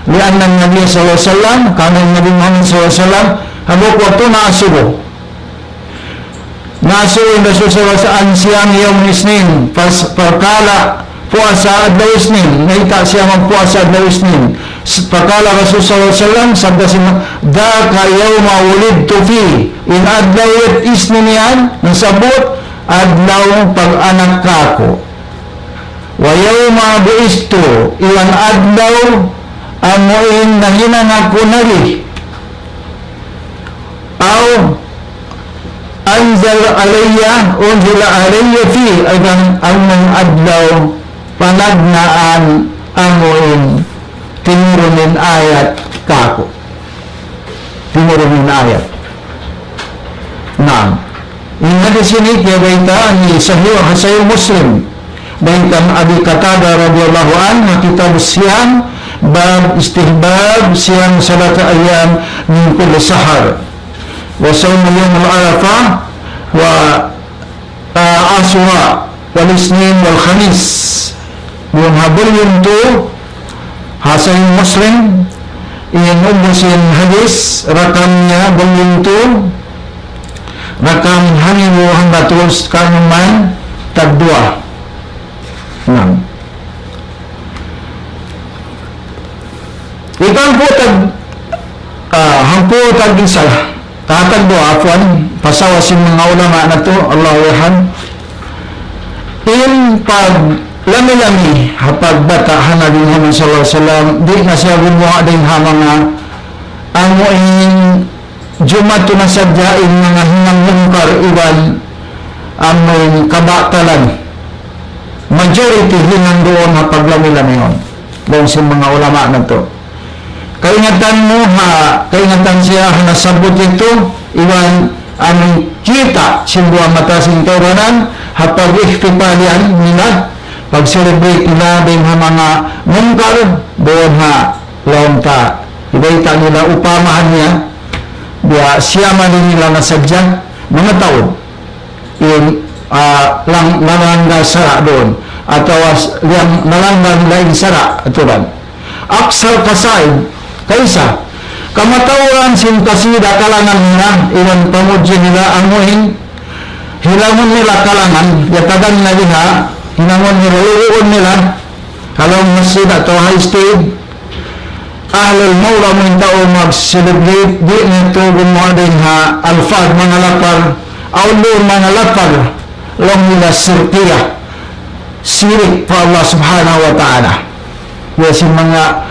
lian ng Nabi sallallahu alaihi wasallam kanang Nabi Muhammad sallallahu alaihi wasallam habok waktu naasubo yung Rasul sallallahu alaihi wasallam siyang yawm isnin perkala puasa adlaw isnin naita siya magpuasa adlaw isnin perkala Rasul sallallahu alaihi wasallam sabda siya daka yawma wulidtu fi in adlaw isnin yan nasabot adlaw pag-anak kako wa yawma buistu iwan adlaw amuin nahinang ako nali aw unzila alayya fi ang adlaw panagnaan amuin tinurunin ayat kako tinurunin ayat na in hadisini kaya baita ni sahih Muslim baita Abi Qatada radhiyallahu anhu kitab siyam bab istihbab siyam salat ayyam min kulli sahar wa sawm yawm al-arafah wa asura wal isnin wal khamis yung habol yung to Hasan Muslim in umusin hadis rakamnya volume 2 rakam hanimu hangga terus kanuman tab 2 ikan po hangpo tag isa tatag do afwan pasawasin mga ulama na to Allah yahan in pag lami-lami hapag bata Nabi Muhammad sallallahu alaihi wasallam di na siya gumawa din ha mga amuin jumato na sadyain mga hinang mungkar iwan amuin kabatalan majority hinang doon hapag lami-lami yun doon sa mga ulama na to kaingatan mo kaingatan siya nasabot ito iwan amuin kita simbuang mata sintoranan hapag ihtipalian nila pag-celebrate nila din mga mungkar doon lonta ibaita nila upamahan niya biya siyama din nila nasadya mga taon yung nalangga sara doon atau yang nalangga nila yung sara aturan aksal kasay kaysa kamatawaran sintasida kalangan nila iwan pamudya nila amuhin hilangon nila kalangan yatagan na liha hinangon niluuon nila kalau masjid atau high state ahlul maula minta mag-celebrate di nito gumawa din alfad mga lapar aulun mga lapar long nila sirtiya sirik pa Allah subhanahu wa ta'ala yasi mga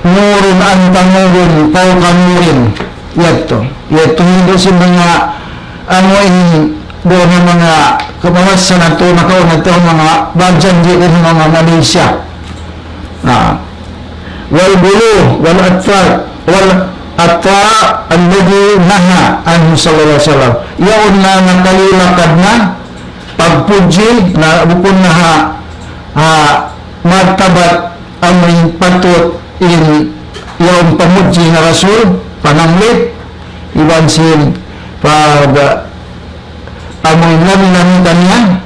nurun antangurin paukan nurin yato hindi si mga doon ng mga kamawasan na ito, nakauna ito mga bagyan din ng mga Malaysia. Wal bulu, wal atfa, alladhi naha anhu sallallahu alaihi wasallam. Iyaon na nakalilakad na pagpuji na bukon na magtabat ang patut in iyaon pamuji na rasul pananglit iwan sin pag amoy namin kanya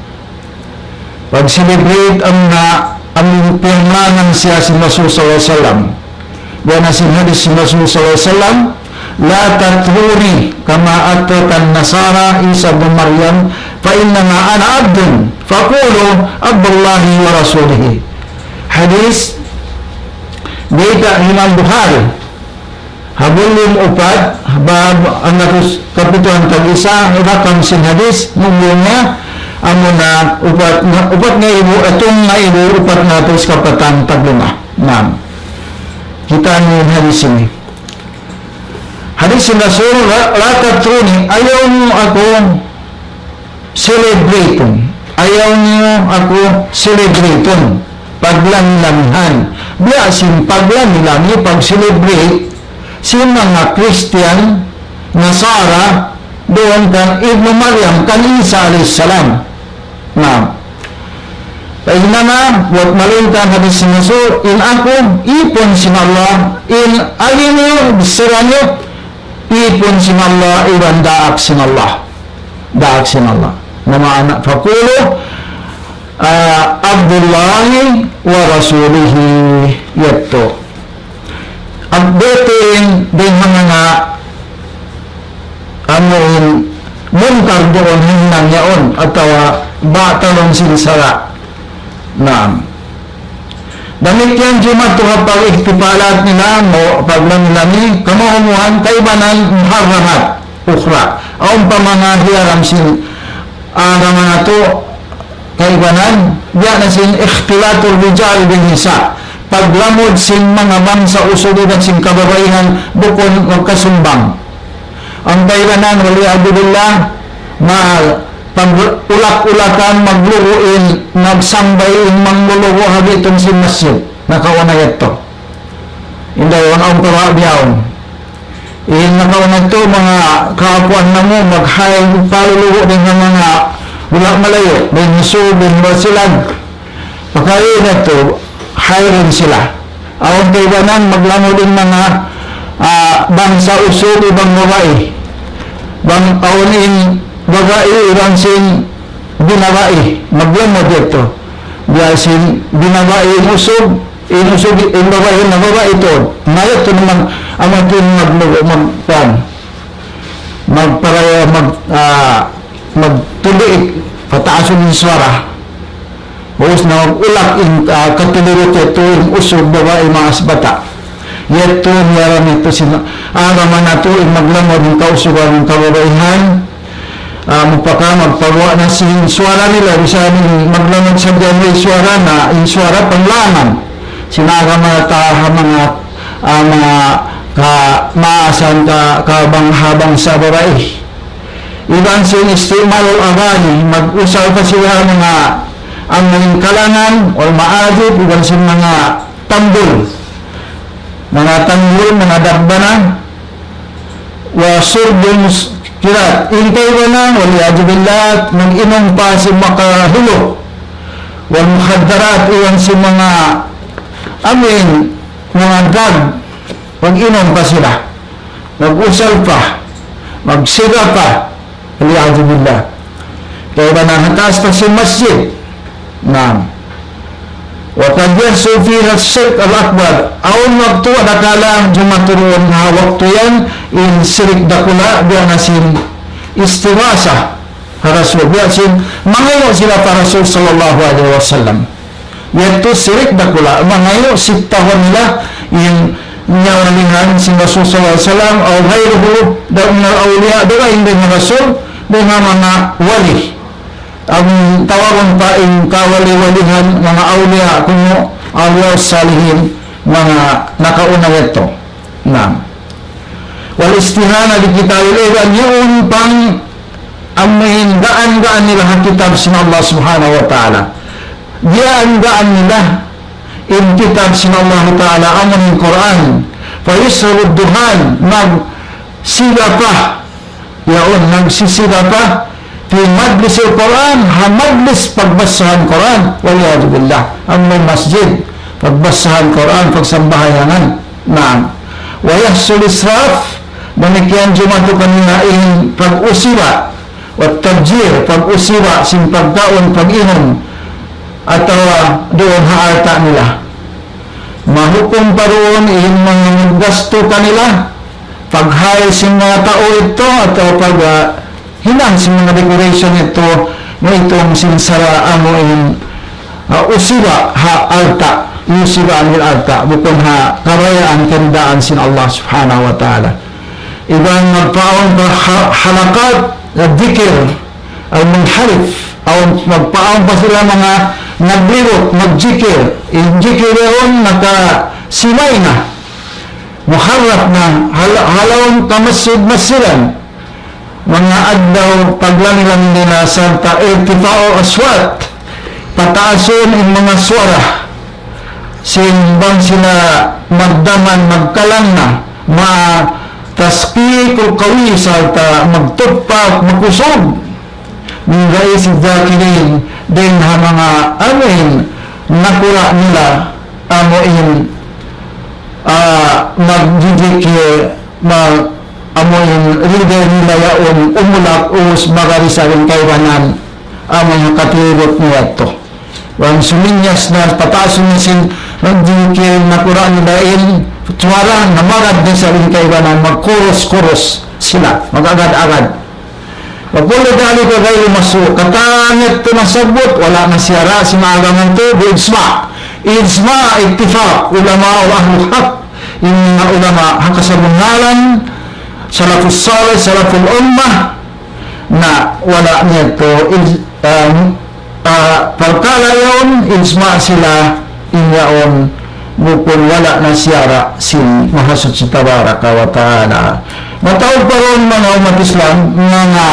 pag celebrate ang pinangan siya si Rasul sallallahu alaihi wasallam. Buwan na sinadis si Rasul sallallahu alaihi wasallam, la tatruni kama atatan nasara Isa bin Maryam fa innama ana abdun faqulu abdullahi wa rasulihi. Hadis Bida Imam Bukhari habulin upat bab ang kapituhan tag-isa rakam sin hadis nunggunya amo na upat nga ibu atong nga ibu upat nga tos kapatan taglima. Kita ni hadis ini. Hadis Rasul la tatruni, ayaw niyo ako celebraton. Ayaw niyo ako celebraton. Paglanlanhan. Biasin paglanlanhan pag-celebrate si mga Christian, Nasara, doon kan Ibnu Maryam, kan Isa alayhis salam. Pahinana, buat malintan hadis si Rasul, in ako, ipon si Allah, in alin niyo, bisira niyo, ipon si Allah, iwan daak si Allah. Daak si Allah. Nama anak fakulu, Abdullahi wa Rasulihi yato. Updating din mga amoin munkar doon hinang yaon atau batalon sinsara. Demikian Jumat tuha pag-ihtipalat nila mo paglamlami kamaumuhan kaibanan muharramat ukhra. Aun pa mga hiyaram sin araman na to kaibanan diya na sin ikhtilatul rijal bin nisa. Paglamod sin mga bangsa usulidan sin kababaihan bukon magkasumbang. Ang kaibanan waliyadulillah pag-ulak-ulakan, magluruin, magsambayin, mangluluho habitong si masjid. Nakauna ito. Hindi yun ang parabiyaon. Nakauna ito mga kaapuan na mo, mag-hayang paluluho din ng mga ulak malayo, bin Yusuf, bin Basilag. Pagkain ito, hayrin sila. Ang kaibanan, maglango din mga bangsa usul, ibang babae. Paunin bagai iran sin binabai maglamod dito biasin binabai inusog babai na babai ito ngayon ito naman ang ating magparaya magtuliit pataason ng swara huwag na ulak katulirot ito yung usog babai mga asbata yato niyaran ito araman na ito yung maglamod ng kausugan ng kababaihan magpagawa na si suara nila bisa maglamod sa diyan suara na yung suara panglangan sinaga mga maasan kabang-habang sa babae iban sin istimal agani mag-usal pa sila mga ang kalangan o maadip iban sin mga tambol mga dabbanan wa surbun kirat, intay ko na, waliyadzubillah, mag-inom pa si makahilo. Wal mukhaddarat, iwan si mga mga drug, mag-inom pa sila. Mag-usal pa, magsira pa, waliyadzubillah. Kaya ba nahatas pa si masjid? Wakad yan sufirat syirk al-akbar aun waktu ada kalang jumaturun na waktu yan in sirik dakula biya nasin istiwasa Rasul biya sin mangayo sila para Rasul sallallahu alaihi wasallam yaitu sirik dakula mangayo sitahon nila in nyawalingan sin Rasul sallallahu alaihi wasallam o ghairuhu daun al-awliya doain din Rasul dengan mga wali ang tawaran pa yung kawali-walihan mga awliya kuno awliya salihin mga nakauna ito wal istihana di kita ilan yung pang amuhin gaan-gaan nila ang kitab sin Allah subhanahu wa ta'ala. Gaan-gaan nila in kitab sin Allah ta'ala amuhin Quran. Fayusrud duhan magsila pa yaon nagsisila pa fi majlis al-Quran ha majlis pagbasahan Quran waliyadu billah amuhin masjid pagbasahan Quran pagsambahayangan na wayahsul israf demikian jumato kanina in pag-usira at tabjir pag-usira sin pagkaon pag-inom atau doon haarta nila mahukom pa roon in mga gasto kanila pag-hire sin mga tao ito atau pag hinang sin mga decoration ito na itong sinsara amo in usira ha-arta usira anil arta bukon ha karayaan kandaan sin Allah subhanahu wa ta'ala ibang magpaon pa halakat na dhikr ay munharif o magpaon pa sila mga naglirot magjikir jikir yun nakasimay na muharrap na halawang kamasid-masiran mga adlaw paglangilang nila sa irtifao aswat pataason in mga swara simbang sila magdaman magkalang na taski ko kawi sa magtutpak makusog nilay si Zakirin din ha mga amin nakura nila amoin magdidikir amoin leader nila yaon umulak us magarisarin kaywanan amoin katirot niya ito wang suminyas na patasun niya sin magdidikir nakura nila in tuwara na marad din sa rin kaibanan magkuros-kuros sila mag-agad-agad wagpula dali ka kayo maso katangit ito nasabot wala na siyara si maagangan ito ijma ittifaq ulama o ahlul haq yung mga ulama hakasabungalan salafus salih salaful ummah na wala niya ito pagkala yun ijma sila inyaon bukod wala na siyara sin mahasot si tabaraka wa ta'ala matawag pa ron mga umat Islam mga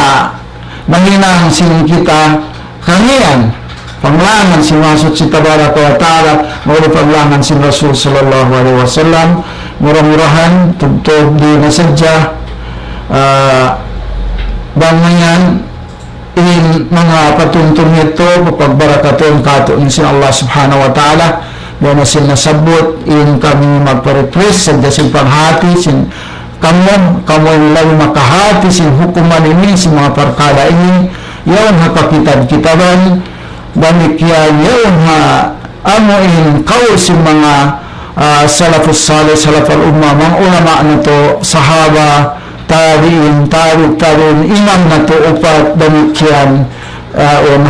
manginang sin kita kanyan panglangan si mahasot si tabaraka wa ta'ala mula panglangan si Rasul sallallahu alaihi wasallam murah-murahan tugtog di nasadya bangayan in mga patuntun nito pagbarakaton kato ni sin Allah subhanahu wa ta'ala na sila sabot in kami magpa-repress sa dasin panghati sin kamo yung lalo makahati sin hukuman ini sin mga parkada ini yun ha pakitad-kitaban damikyan yun ha amo in kaw sin mga salafus salih salafal umma mga ulama na to sahaba tabi'in imam na to upat damikyan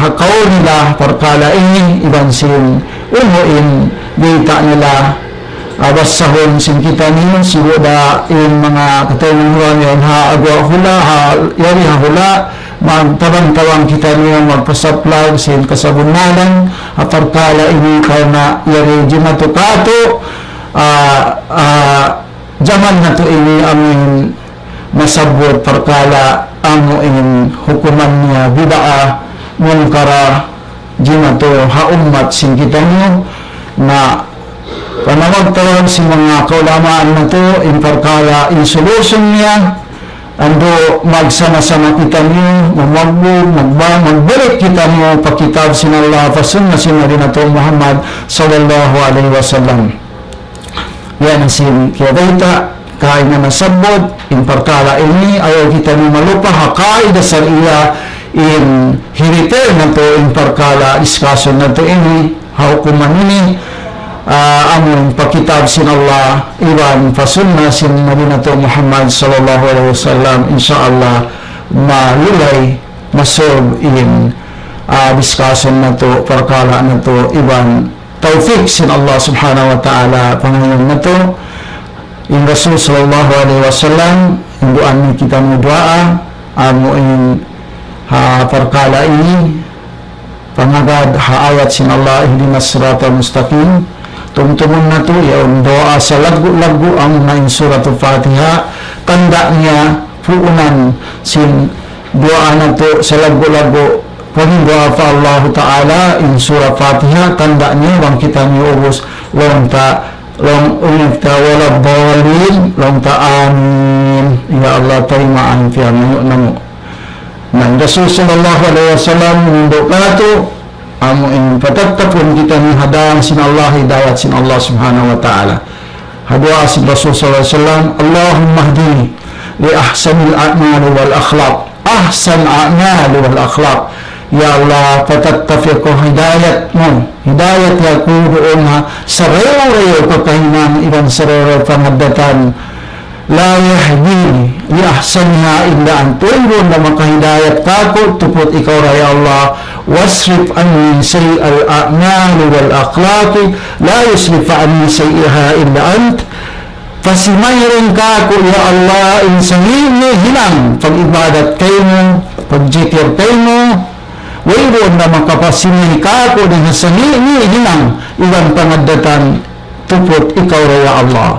hakaw nila parkada ini iban sin umuin dita nila basahon sin kita niyon siwada in mga katayang huwan yun ha agwa hula ha yari ha hula magtabang-tabang kita niyon magpasaplag sin kasabunalan aparkala ini karena yari jimatukato jaman na to ini amin masabot parkala amo in hukuman niya bidaa munkara jimato ha ummat sin kita niyo na panawag tawag si mga kaulamaan na to in parkala in solution niya ando magsama-sama kita niyo magbalik kita niyo pakitab sin Allah pasunna sin Nabi Muhammad sallallahu alaihi wasallam yan sin kiyadita kaya na nasabot in parkala ini ayaw kita niyo malupa hakaida sa iya in hiriter na to in parkala discussion na to ini hukuman ini among pakitab sin Allah iwan pasunna sin Nabi Muhammad sallallahu alaihi wasallam insyaallah malulay masob in discussion na to parkala na to iwan tawfiq sin Allah subhanahu wa ta'ala pangayon na to in Rasul sallallahu alaihi wasallam induan kita mo doa amo in parkala ini pangagad haayat sin Allah ihdinas siratal mustaqim tumtumun na to yung doa sa lagu-lagu ang nain suratul Fatiha tanda niya puunan sin doa na to sa lago-lago paging doa pa Allah Ta'ala in surah Fatihah, tanda niyo bang kita niyo ubos long ta wala balin long ta amin ya Allah tarimaan fiya namo nang Rasul sallallahu alaihi wasallam mundo kato amo in patattapon kita ni hadang sin Allah hidayat sin Allah subhanahu wa ta'ala. Hadwa sin Rasul sallallahu alaihi wasallam, Allahumma hdini li ahsanil a'mal wal akhlaq, ahsan a'mal wal akhlaq. Ya Allah, patattaf ko hidayat mo, hidayat ya ko doon ha sarayo ko kahinan ibang sarayo pangadatan. La yahdi li ahsanha illa anta, na makahidayat kako tupot ikaw ra ya Allah. Wasrif anni sayyi'al a'mal wal akhlaq, la yusrif anni sayyi'aha illa ant. Pasimayron kako ya Allah in sangini hinang pag-ibadat kayo, pag-jikir kayo. Wayron na makapasimay kako din sa sangini hinang ibang pangadatan tupot ikaw ra ya Allah.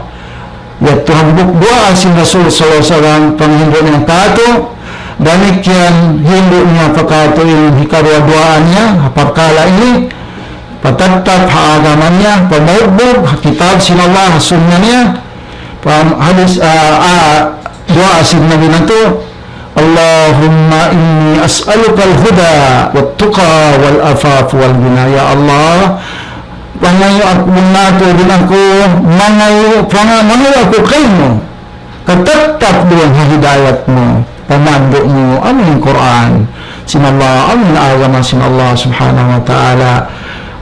Yat Tuhan bukdoa si Rasul sallallahu alaihi wasallam panghindo ng kato danik yan hindo niya pakato yung hikarwaduaan niya hapagkala ini patatap haagaman niya pamaudbog hakitab sinallah sunna niya hadis doa si Nabi nato Allahumma inni as'aluka al-huda wat-tuqa wal-afaf wal-ghina ya Allah. Pangayo ako nato din ako mangayo ako kayo katatap doon hidayat mo pamando mo amin Quran sinallah amin agama sinallah subhanahu wa ta'ala.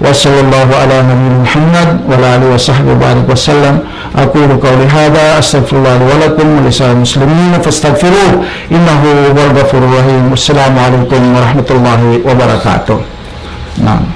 Wa sallallahu ala nabiyina Muhammad wa ala alihi wa sahbihi wa barik wa sallam. Aqulu qawli hadha astaghfirullah wa lakum wa lisa'il muslimin fastaghfiruh innahu huwal ghafurur rahim. Wassalamu alaikum warahmatullahi wabarakatuh. Naam.